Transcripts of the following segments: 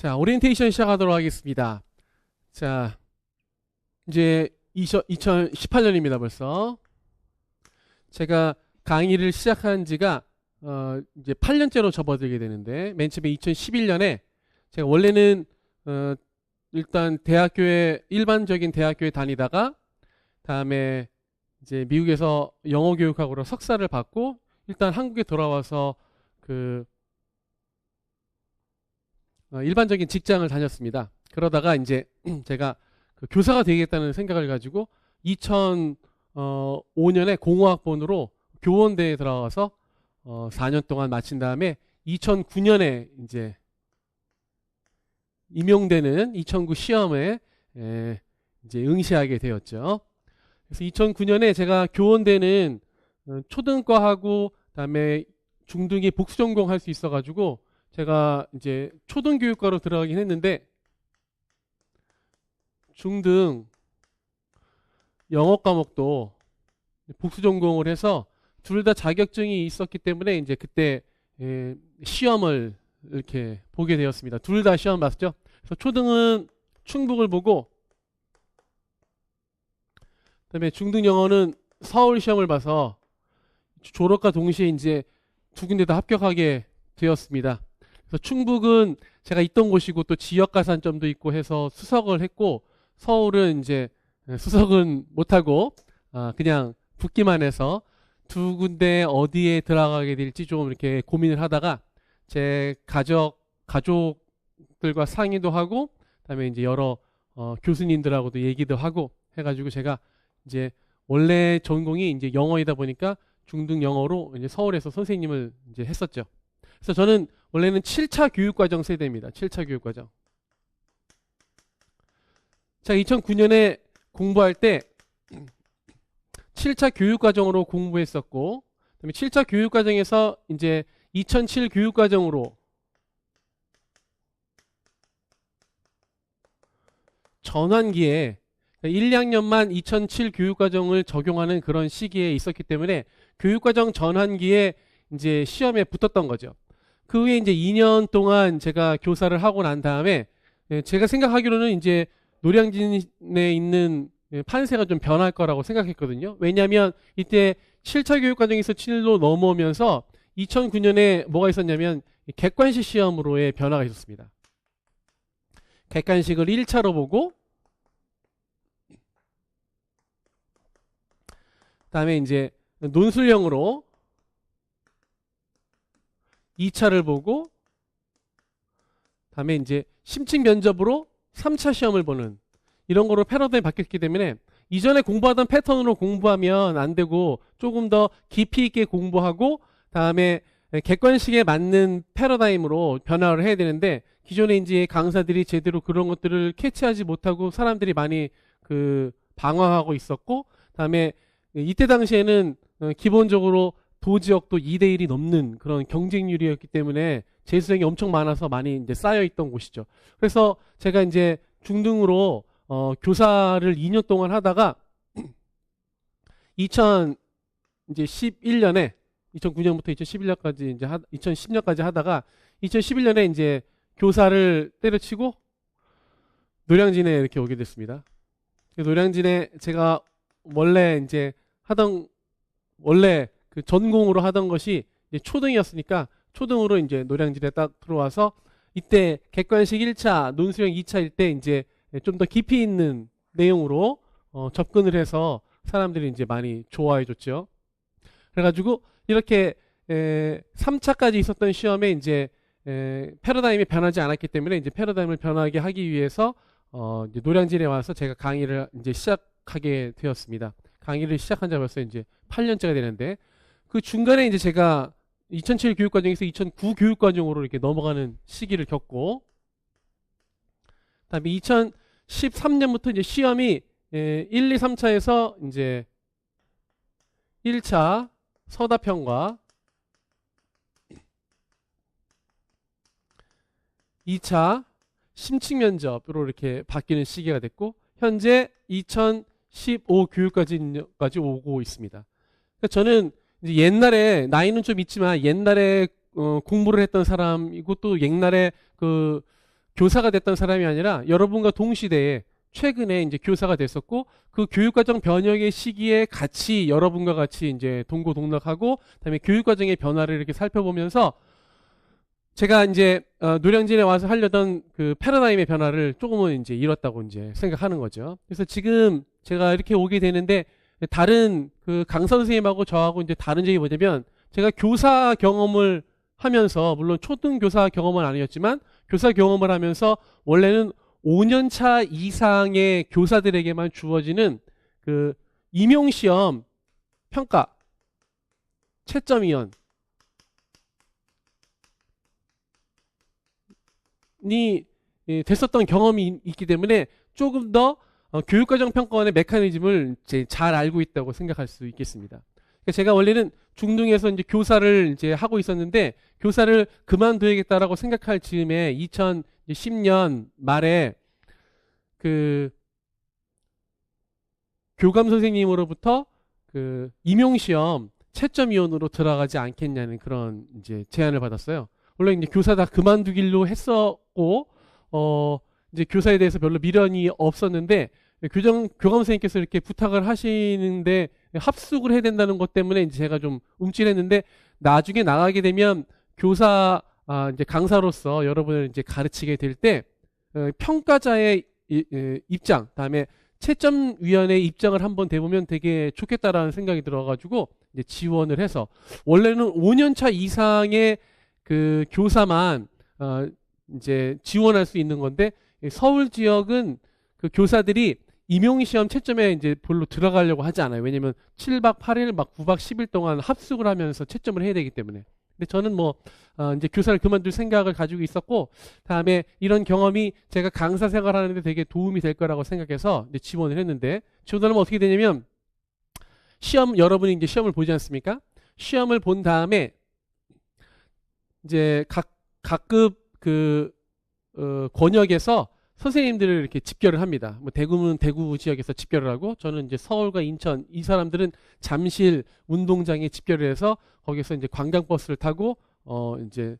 자, 오리엔테이션 시작하도록 하겠습니다. 자, 이제 2018년입니다, 벌써. 제가 강의를 시작한 지가 이제 8년째로 접어들게 되는데, 맨 처음에 2011년에 제가 원래는 일단 일반적인 대학교에 다니다가 다음에 이제 미국에서 영어 교육학으로 석사를 받고 일단 한국에 돌아와서 일반적인 직장을 다녔습니다. 그러다가 이제 제가 교사가 되겠다는 생각을 가지고 2005년에 공호학번으로 교원대에 들어가서 4년 동안 마친 다음에 2009년에 이제 임용되는 2009 시험에 이제 응시하게 되었죠. 그래서 2009년에 제가 교원대는 초등과하고 그다음에 중등이 복수 전공할 수 있어가지고 제가 이제 초등교육과로 들어가긴 했는데 중등 영어 과목도 복수 전공을 해서 둘 다 자격증이 있었기 때문에 이제 그때 시험을 이렇게 보게 되었습니다. 둘 다 시험 봤죠. 그래서 초등은 충북을 보고 그다음에 중등 영어는 서울 시험을 봐서 졸업과 동시에 이제 두 군데 다 합격하게 되었습니다. 그래서 충북은 제가 있던 곳이고 또 지역 가산점도 있고 해서 수석을 했고 서울은 이제 수석은 못하고 그냥 붙기만 해서 두 군데 어디에 들어가게 될지 좀 이렇게 고민을 하다가 제 가족들과 상의도 하고 그다음에 이제 여러 교수님들하고도 얘기도 하고 해가지고 제가 이제 원래 전공이 이제 영어이다 보니까 중등 영어로 이제 서울에서 선생님을 이제 했었죠. 그래서 저는 원래는 7차 교육과정 세대입니다. 7차 교육과정. 자, 2009년에 공부할 때 7차 교육과정으로 공부했었고, 그다음에 7차 교육과정에서 이제 2007 교육과정으로 전환기에 1, 2학년만 2007 교육과정을 적용하는 그런 시기에 있었기 때문에 교육과정 전환기에 이제 시험에 붙었던 거죠. 그 후에 이제 2년 동안 제가 교사를 하고 난 다음에 제가 생각하기로는 이제 노량진에 있는 판세가 좀 변할 거라고 생각했거든요. 왜냐하면 이때 7차 교육과정에서 7로 넘어오면서 2009년에 뭐가 있었냐면 객관식 시험으로의 변화가 있었습니다. 객관식을 1차로 보고 그다음에 이제 논술형으로 2차를 보고 다음에 이제 심층 면접으로 3차 시험을 보는 이런 거로 패러다임이 바뀌었기 때문에 이전에 공부하던 패턴으로 공부하면 안 되고 조금 더 깊이 있게 공부하고 다음에 객관식에 맞는 패러다임으로 변화를 해야 되는데 기존에 이제 강사들이 제대로 그런 것들을 캐치하지 못하고 사람들이 많이 방황하고 있었고 다음에 이때 당시에는 기본적으로 도지역도 2대1이 넘는 그런 경쟁률이었기 때문에 재수생이 엄청 많아서 많이 이제 쌓여있던 곳이죠. 그래서 제가 이제 중등으로 교사를 2년 동안 하다가 2011년에 2009년부터 2011년까지 이제 2010년까지 하다가 2011년에 이제 교사를 때려치고 노량진에 이렇게 오게 됐습니다. 노량진에 제가 원래 전공으로 하던 것이 이제 초등이었으니까 초등으로 이제 노량진에 딱 들어와서 이때 객관식 1차, 논술형 2차일 때 이제 좀 더 깊이 있는 내용으로 접근을 해서 사람들이 이제 많이 좋아해 줬죠. 그래가지고 이렇게 3차까지 있었던 시험에 이제 패러다임이 변하지 않았기 때문에 이제 패러다임을 변하게 하기 위해서 이제 노량진에 와서 제가 강의를 이제 시작하게 되었습니다. 강의를 시작한 지 벌써 이제 8년째가 되는데 그 중간에 이제 제가 2007 교육과정에서 2009 교육과정으로 이렇게 넘어가는 시기를 겪고 그다음에 2013년부터 이제 시험이 1, 2, 3차에서 이제 1차 서답형과 2차 심층 면접으로 이렇게 바뀌는 시기가 됐고 현재 2015 교육까지 오고 있습니다. 그러니까 저는 이제 옛날에 나이는 좀 있지만 옛날에 공부를 했던 사람이고 또 옛날에 교사가 됐던 사람이 아니라 여러분과 동시대에 최근에 이제 교사가 됐었고 그 교육과정 변혁의 시기에 같이 여러분과 같이 이제 동고동락하고 그다음에 교육과정의 변화를 이렇게 살펴보면서 제가 이제 노량진에 와서 하려던 그 패러다임의 변화를 조금은 이제 잃었다고 이제 생각하는 거죠. 그래서 지금 제가 이렇게 오게 되는데 다른 그 강사 선생님하고 저하고 이제 다른 점이 뭐냐면 제가 교사 경험을 하면서 물론 초등교사 경험은 아니었지만 교사 경험을 하면서 원래는 5년차 이상의 교사들에게만 주어지는 그 임용시험 평가 채점위원이 됐었던 경험이 있기 때문에 조금 더 교육과정 평가원의 메커니즘을 이제 잘 알고 있다고 생각할 수 있겠습니다. 그러니까 제가 원래는 중등에서 이제 교사를 이제 하고 있었는데 교사를 그만둬야겠다라고 생각할 즈음에 2010년 말에 그 교감 선생님으로부터 그 임용시험 채점위원으로 들어가지 않겠냐는 그런 이제 제안을 받았어요. 원래 이제 교사 다 그만두기로 했었고 이제 교사에 대해서 별로 미련이 없었는데 교감 선생님께서 이렇게 부탁을 하시는데 합숙을 해야 된다는 것 때문에 이제 제가 좀 움찔했는데 나중에 나가게 되면 교사 이제 강사로서 여러분을 이제 가르치게 될 때 평가자의 입장, 다음에 채점위원회 입장을 한번 대보면 되게 좋겠다라는 생각이 들어가지고 이제 지원을 해서 원래는 5년차 이상의 그 교사만 이제 지원할 수 있는 건데 서울 지역은 그 교사들이 임용시험 채점에 이제 별로 들어가려고 하지 않아요. 왜냐면 7박 8일 막 9박 10일 동안 합숙을 하면서 채점을 해야 되기 때문에. 근데 저는 뭐 이제 교사를 그만둘 생각을 가지고 있었고 다음에 이런 경험이 제가 강사 생활하는데 되게 도움이 될 거라고 생각해서 이제 지원을 했는데 지원을 하면 어떻게 되냐면 여러분이 이제 시험을 보지 않습니까? 시험을 본 다음에 이제 각급 그 권역에서 선생님들을 이렇게 집결을 합니다. 뭐 대구는 대구 지역에서 집결을 하고 저는 이제 서울과 인천 이 사람들은 잠실 운동장에 집결을 해서 거기서 이제 관광버스를 타고 이제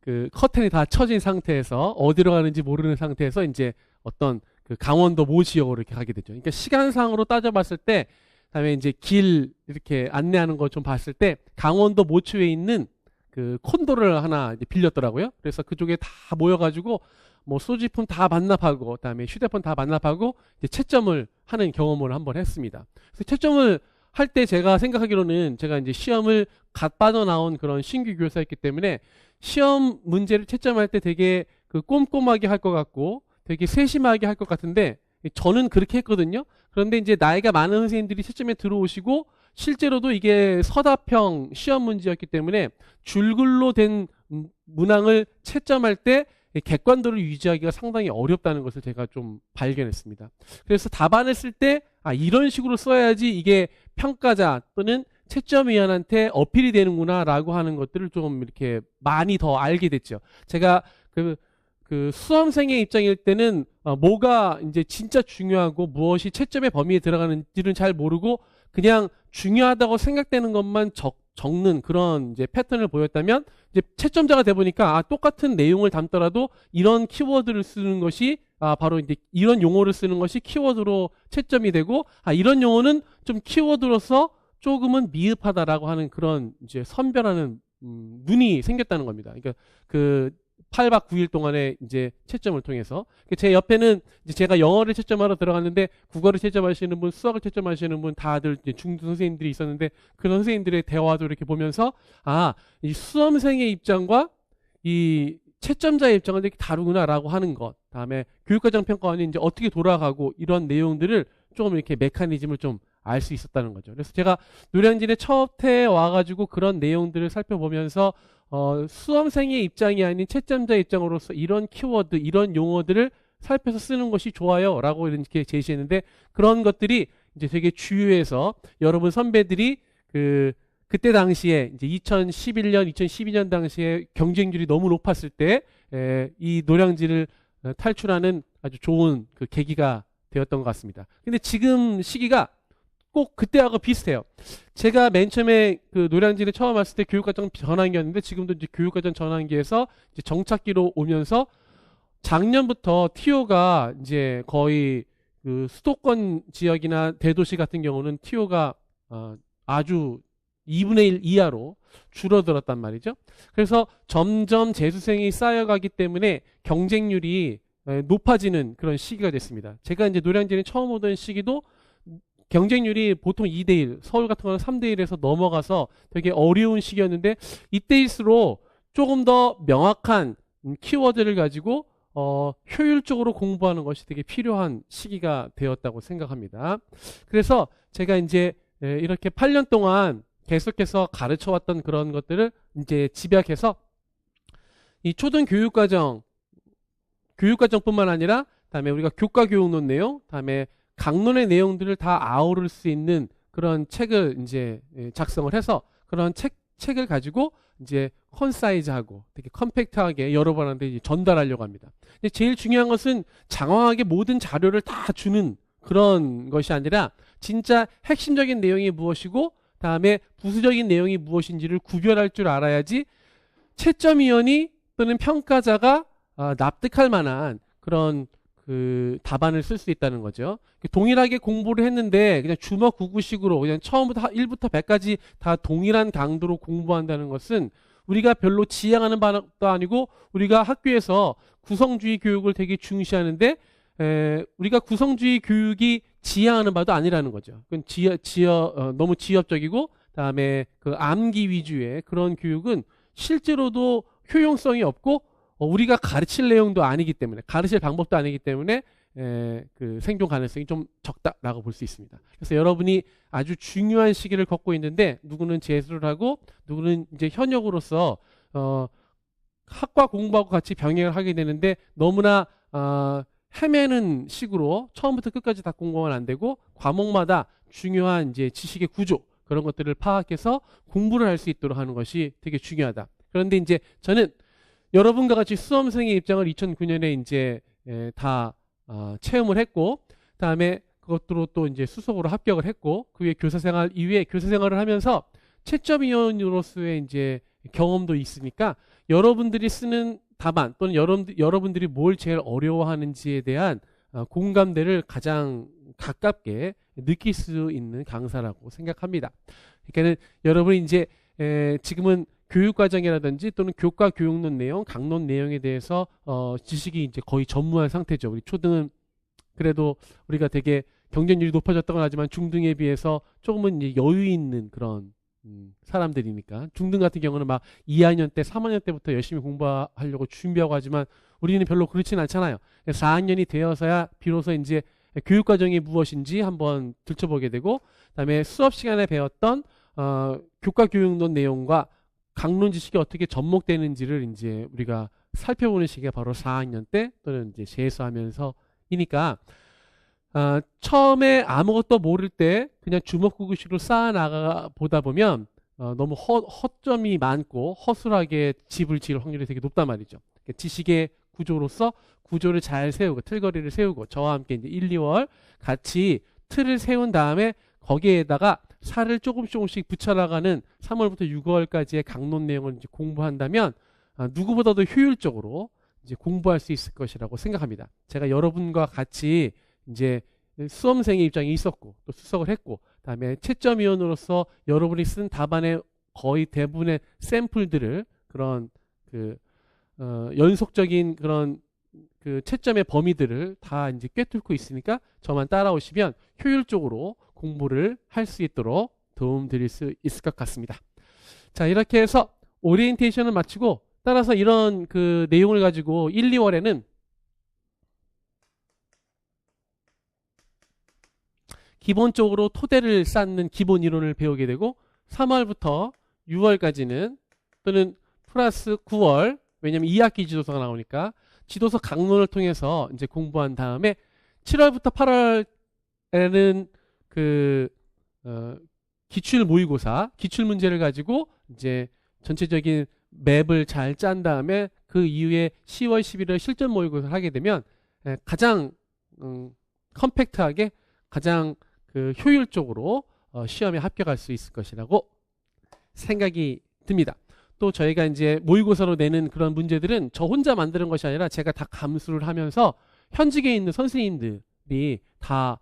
그 커튼이 다 쳐진 상태에서 어디로 가는지 모르는 상태에서 이제 어떤 그 강원도 모 지역으로 이렇게 가게 되죠. 그러니까 시간상으로 따져봤을 때 그다음에 이제 길 이렇게 안내하는 거 좀 봤을 때 강원도 모초에 있는 그 콘도를 하나 이제 빌렸더라고요. 그래서 그쪽에 다 모여가지고 뭐 소지품 다 반납하고 그다음에 휴대폰 다 반납하고 이제 채점을 하는 경험을 한번 했습니다. 그래서 채점을 할 때 제가 생각하기로는 제가 이제 시험을 갓 빠져나온 그런 신규 교사였기 때문에 시험 문제를 채점할 때 되게 그 꼼꼼하게 할 것 같고 되게 세심하게 할 것 같은데 저는 그렇게 했거든요. 그런데 이제 나이가 많은 선생님들이 채점에 들어오시고 실제로도 이게 서답형 시험 문제였기 때문에 줄글로 된 문항을 채점할 때 객관도를 유지하기가 상당히 어렵다는 것을 제가 좀 발견했습니다. 그래서 답안을 쓸 때 이런 식으로 써야지 이게 평가자 또는 채점위원한테 어필이 되는구나 라고 하는 것들을 좀 이렇게 많이 더 알게 됐죠. 제가 그 수험생의 입장일 때는 뭐가 이제 진짜 중요하고 무엇이 채점의 범위에 들어가는지는 잘 모르고 그냥 중요하다고 생각되는 것만 적는 그런 이제 패턴을 보였다면 이제 채점자가 돼 보니까 똑같은 내용을 담더라도 이런 키워드를 쓰는 것이 바로 이제 이런 용어를 쓰는 것이 키워드로 채점이 되고 이런 용어는 좀 키워드로서 조금은 미흡하다라고 하는 그런 이제 선별하는 눈이 생겼다는 겁니다. 그러니까 그 8박 9일 동안의 이제 채점을 통해서 제 옆에는 이제 제가 영어를 채점하러 들어갔는데 국어를 채점하시는 분, 수학을 채점하시는 분 다들 이제 중등 선생님들이 있었는데 그 선생님들의 대화도 이렇게 보면서 이 수험생의 입장과 이 채점자의 입장은 이렇게 다르구나라고 하는 것. 다음에 교육과정 평가원이 이제 어떻게 돌아가고 이런 내용들을 조금 이렇게 메커니즘을 좀 알 수 있었다는 거죠. 그래서 제가 노량진에 첫해 와가지고 그런 내용들을 살펴보면서 수험생의 입장이 아닌 채점자의 입장으로서 이런 키워드, 이런 용어들을 살펴서 쓰는 것이 좋아요 라고 이렇게 제시했는데 그런 것들이 이제 되게 주요해서 여러분 선배들이 그때 당시에 이제 2011년, 2012년 당시에 경쟁률이 너무 높았을 때 이 노량진을 탈출하는 아주 좋은 그 계기가 되었던 것 같습니다. 근데 지금 시기가 꼭 그때하고 비슷해요. 제가 맨 처음에 그 노량진에 처음 왔을 때 교육과정 전환기였는데 지금도 이제 교육과정 전환기에서 이제 정착기로 오면서 작년부터 TO가 이제 거의 그 수도권 지역이나 대도시 같은 경우는 TO가 아주 2분의 1 이하로 줄어들었단 말이죠. 그래서 점점 재수생이 쌓여가기 때문에 경쟁률이 높아지는 그런 시기가 됐습니다. 제가 이제 노량진에 처음 오던 시기도 경쟁률이 보통 2대1, 서울 같은 경우는 3대1에서 넘어가서 되게 어려운 시기였는데 이때일수록 조금 더 명확한 키워드를 가지고 효율적으로 공부하는 것이 되게 필요한 시기가 되었다고 생각합니다. 그래서 제가 이제 이렇게 8년 동안 계속해서 가르쳐 왔던 그런 것들을 이제 집약해서 이 교육과정뿐만 아니라 다음에 우리가 교과 교육론 내용, 다음에 강론의 내용들을 다 아우를 수 있는 그런 책을 이제 작성을 해서 그런 책을 가지고 이제 컨사이즈하고 되게 컴팩트하게 여러분한테 전달하려고 합니다. 근데 제일 중요한 것은 장황하게 모든 자료를 다 주는 그런 것이 아니라 진짜 핵심적인 내용이 무엇이고 다음에 부수적인 내용이 무엇인지를 구별할 줄 알아야지 채점위원이 또는 평가자가 납득할 만한 그런 그 답안을 쓸 수 있다는 거죠. 동일하게 공부를 했는데 그냥 주먹구구식으로 그냥 처음부터 1부터 100까지 다 동일한 강도로 공부한다는 것은 우리가 별로 지향하는 바도 아니고 우리가 학교에서 구성주의 교육을 되게 중시하는데 우리가 구성주의 교육이 지향하는 바도 아니라는 거죠. 그건 너무 지엽적이고 다음에 그 암기 위주의 그런 교육은 실제로도 효용성이 없고 우리가 가르칠 내용도 아니기 때문에 가르칠 방법도 아니기 때문에 그 생존 가능성이 좀 적다라고 볼 수 있습니다. 그래서 여러분이 아주 중요한 시기를 겪고 있는데 누구는 재수를 하고 누구는 이제 현역으로서 학과 공부하고 같이 병행을 하게 되는데 너무나 헤매는 식으로 처음부터 끝까지 다 공부하면 안 되고 과목마다 중요한 이제 지식의 구조 그런 것들을 파악해서 공부를 할 수 있도록 하는 것이 되게 중요하다. 그런데 이제 저는 여러분과 같이 수험생의 입장을 2009년에 이제 다 체험을 했고 다음에 그것으로 또 이제 수석으로 합격을 했고 그 후에 교사생활 이후에 교사생활을 하면서 채점위원으로서의 이제 경험도 있으니까 여러분들이 쓰는 답안 또는 여러분들이 뭘 제일 어려워하는지에 대한 공감대를 가장 가깝게 느낄 수 있는 강사라고 생각합니다. 그러니까는 여러분이 이제 지금은 교육과정이라든지 또는 교과 교육론 내용, 강론 내용에 대해서 지식이 이제 거의 전무한 상태죠. 우리 초등은 그래도 우리가 되게 경쟁률이 높아졌다고 하지만 중등에 비해서 조금은 이제 여유 있는 그런 사람들이니까 중등 같은 경우는 막 2학년 때, 3학년 때부터 열심히 공부하려고 준비하고 하지만 우리는 별로 그렇진 않잖아요. 4학년이 되어서야 비로소 이제 교육과정이 무엇인지 한번 들춰보게 되고 그다음에 수업 시간에 배웠던 교과 교육론 내용과 강론 지식이 어떻게 접목되는지를 이제 우리가 살펴보는 시기가 바로 4학년 때 또는 이제 재수하면서이니까 처음에 아무것도 모를 때 그냥 주먹구구식으로 쌓아나가 보다 보면 너무 허점이 많고 허술하게 집을 지을 확률이 되게 높단 말이죠. 그러니까 지식의 구조로서 구조를 잘 세우고 틀거리를 세우고 저와 함께 이제 1, 2월 같이 틀을 세운 다음에 거기에다가 살을 조금씩 붙여나가는 3월부터 6월까지의 강론 내용을 이제 공부한다면 누구보다도 효율적으로 이제 공부할 수 있을 것이라고 생각합니다. 제가 여러분과 같이 이제 수험생의 입장에 있었고 또 수석을 했고 그다음에 채점위원으로서 여러분이 쓴 답안의 거의 대부분의 샘플들을 그런 그 연속적인 그런 그 채점의 범위들을 다 이제 꿰뚫고 있으니까 저만 따라오시면 효율적으로 공부를 할 수 있도록 도움 드릴 수 있을 것 같습니다. 자, 이렇게 해서 오리엔테이션을 마치고 따라서 이런 그 내용을 가지고 1, 2월에는 기본적으로 토대를 쌓는 기본 이론을 배우게 되고 3월부터 6월까지는 또는 플러스 9월 왜냐면 2학기 지도서가 나오니까 지도서 강론을 통해서 이제 공부한 다음에 7월부터 8월에는 그 기출 모의고사 기출 문제를 가지고 이제 전체적인 맵을 잘 짠 다음에 그 이후에 10월 11월 실전 모의고사를 하게 되면 가장 컴팩트하게 가장 그 효율적으로 시험에 합격할 수 있을 것이라고 생각이 듭니다. 또 저희가 이제 모의고사로 내는 그런 문제들은 저 혼자 만드는 것이 아니라 제가 다 감수를 하면서 현직에 있는 선생님들이 다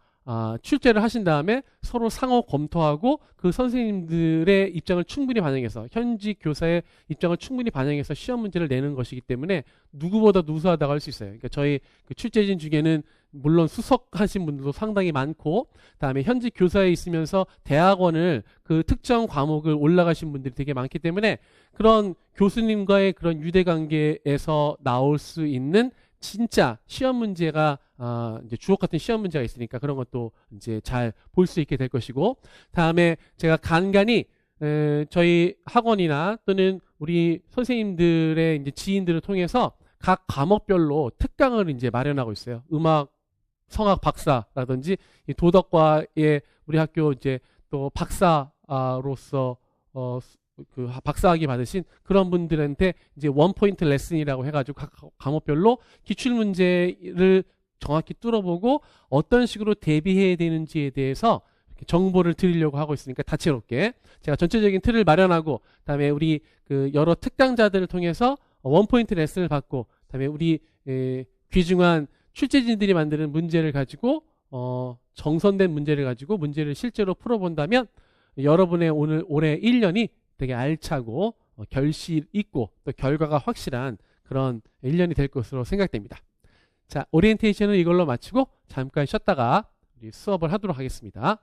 출제를 하신 다음에 서로 상호 검토하고 그 선생님들의 입장을 충분히 반영해서 현직 교사의 입장을 충분히 반영해서 시험 문제를 내는 것이기 때문에 누구보다 우수하다고 할 수 있어요. 그러니까 저희 그 출제진 중에는 물론 수석하신 분들도 상당히 많고, 그다음에 현직 교사에 있으면서 대학원을 그 특정 과목을 올라가신 분들이 되게 많기 때문에 그런 교수님과의 그런 유대관계에서 나올 수 있는 진짜 시험 문제가 이제 주옥 같은 시험 문제가 있으니까 그런 것도 이제 잘 볼 수 있게 될 것이고, 다음에 제가 간간히 저희 학원이나 또는 우리 선생님들의 이제 지인들을 통해서 각 과목별로 특강을 이제 마련하고 있어요. 음악, 성악 박사라든지 이 도덕과의 우리 학교 이제 또 박사로서 그 박사학위 받으신 그런 분들한테 이제 원 포인트 레슨이라고 해가지고 각 과목별로 기출 문제를 정확히 뚫어보고 어떤 식으로 대비해야 되는지에 대해서 정보를 드리려고 하고 있으니까 다채롭게 제가 전체적인 틀을 마련하고, 그다음에 우리 그 여러 특강자들을 통해서 원 포인트 레슨을 받고, 그다음에 우리 귀중한 출제진들이 만드는 문제를 가지고 정선된 문제를 가지고 문제를 실제로 풀어본다면 여러분의 올해 1년이 되게 알차고 결실 있고 또 결과가 확실한 그런 1년이 될 것으로 생각됩니다. 자, 오리엔테이션은 이걸로 마치고 잠깐 쉬었다가 우리 수업을 하도록 하겠습니다.